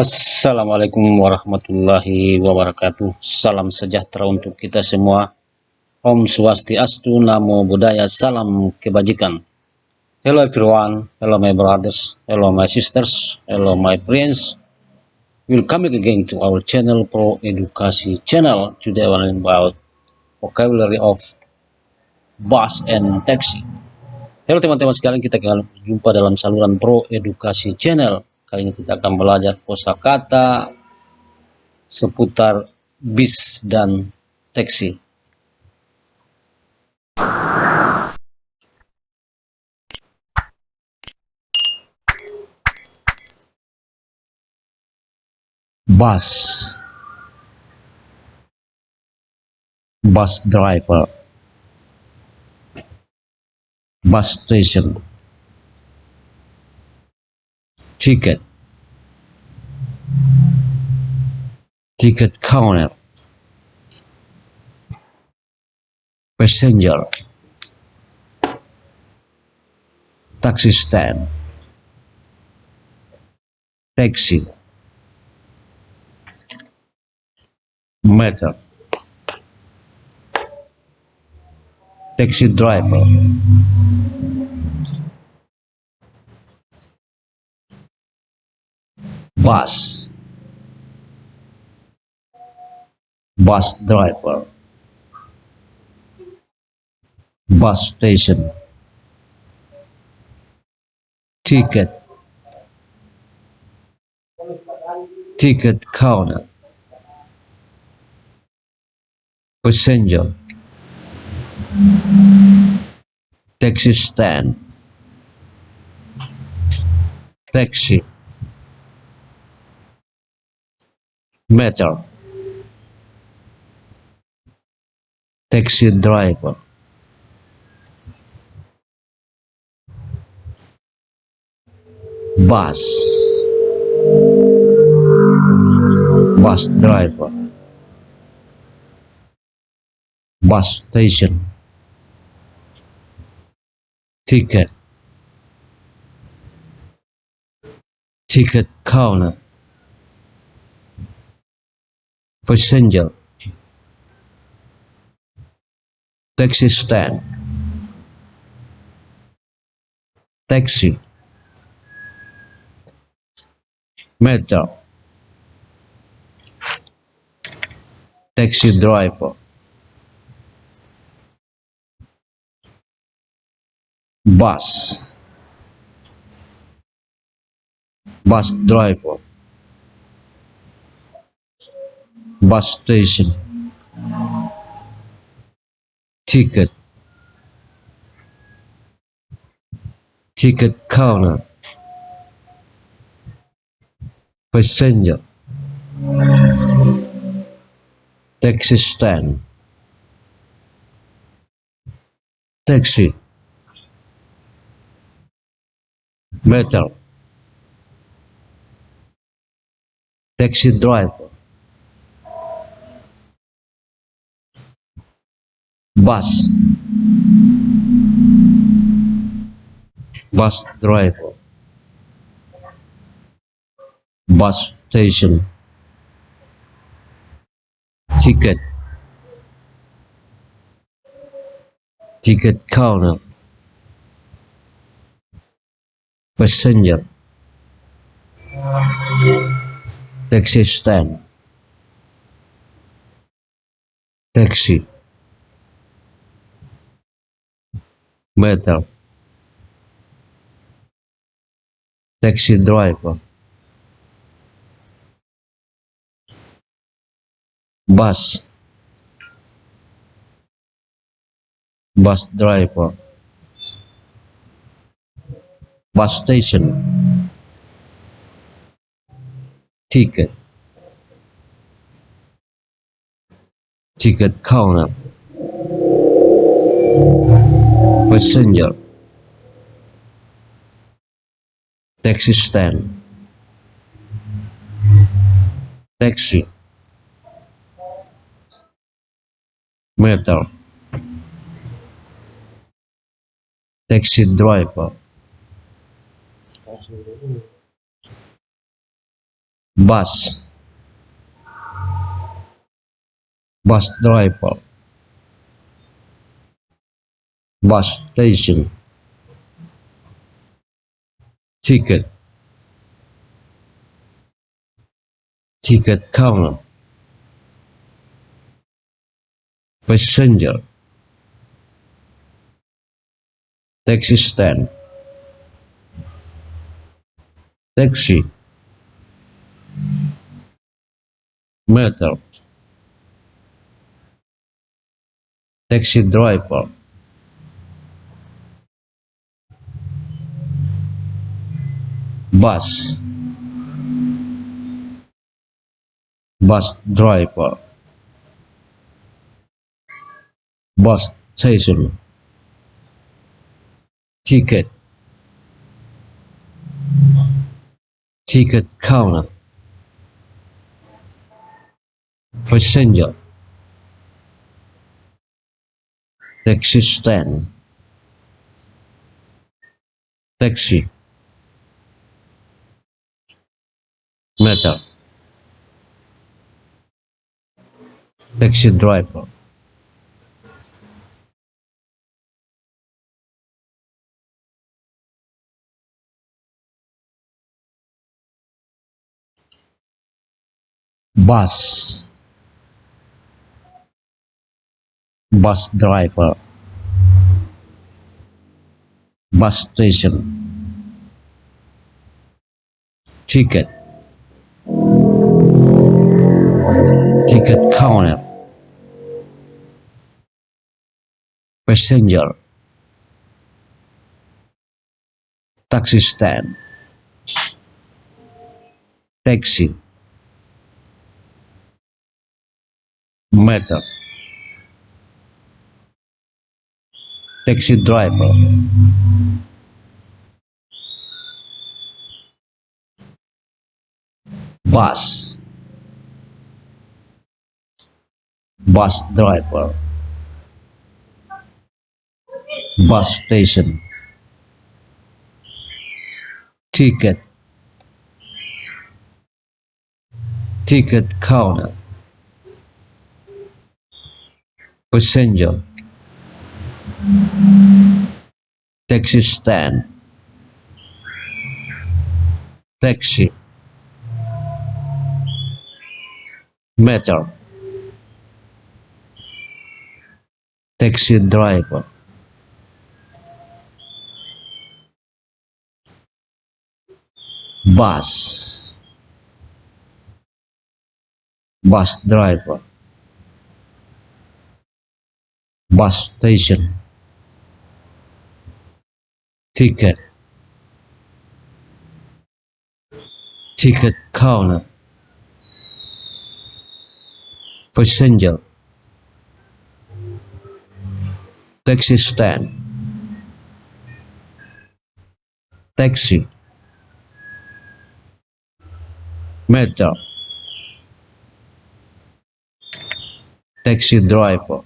Assalamualaikum warahmatullahi wabarakatuh. Salam sejahtera untuk kita semua. Om Swastiastu, Namo Buddhaya, salam kebajikan. Hello everyone, hello my brothers, hello my sisters, hello my friends. Welcome again to our channel Pro Edukasi Channel. Today I want to about vocabulary of bus and taxi. Halo teman-teman sekalian, kita akan jumpa dalam saluran Pro Edukasi Channel. Kali ini kita akan belajar kosakata seputar bis dan taksi. Bus, bus driver, bus station, ticket, ticket counter, passenger, taxi stand, taxi, meter, taxi driver, bus, bus driver, bus station, ticket, ticket counter, passenger, taxi stand, taxi, meter, taxi driver, bus, bus driver, bus station, ticket, ticket counter, passenger, taxi stand, taxi, meter, taxi driver, bus, bus driver, bus station, ticket, ticket counter, passenger, taxi stand, taxi, meter, taxi driver, bus, bus driver, bus station, ticket, ticket counter, passenger, taxi stand, taxi, meter, taxi driver, bus, bus driver, bus station, ticket, ticket counter, passenger, taxi stand, taxi, meter, taxi driver, bus, bus driver, bus station, ticket, ticket counter, passenger, taxi stand, taxi, meter, taxi driver, bus, bus driver, bus station, ticket, ticket counter, passenger, taxi stand, taxi, meter, taxi driver, bus, bus driver, bus station, ticket, ticket counter, passenger, taxi stand, taxi, meter, taxi driver, bus, bus driver, bus station, ticket, ticket counter, passenger, taxi stand, taxi, meter, taxi driver, bus, bus driver, bus station, ticket, ticket counter, passenger, taxi stand, taxi, meter, taxi driver,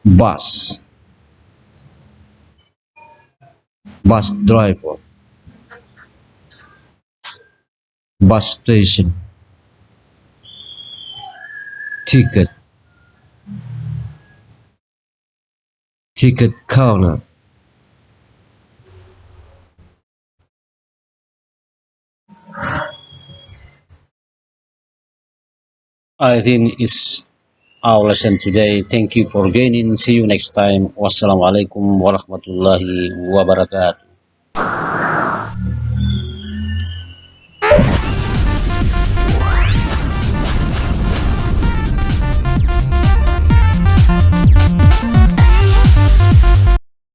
bus, bus driver, bus station, ticket, ticket counter. I think it's our lesson today. Thank you for joining. See you next time. Wassalamualaikum warahmatullahi wabarakatuh.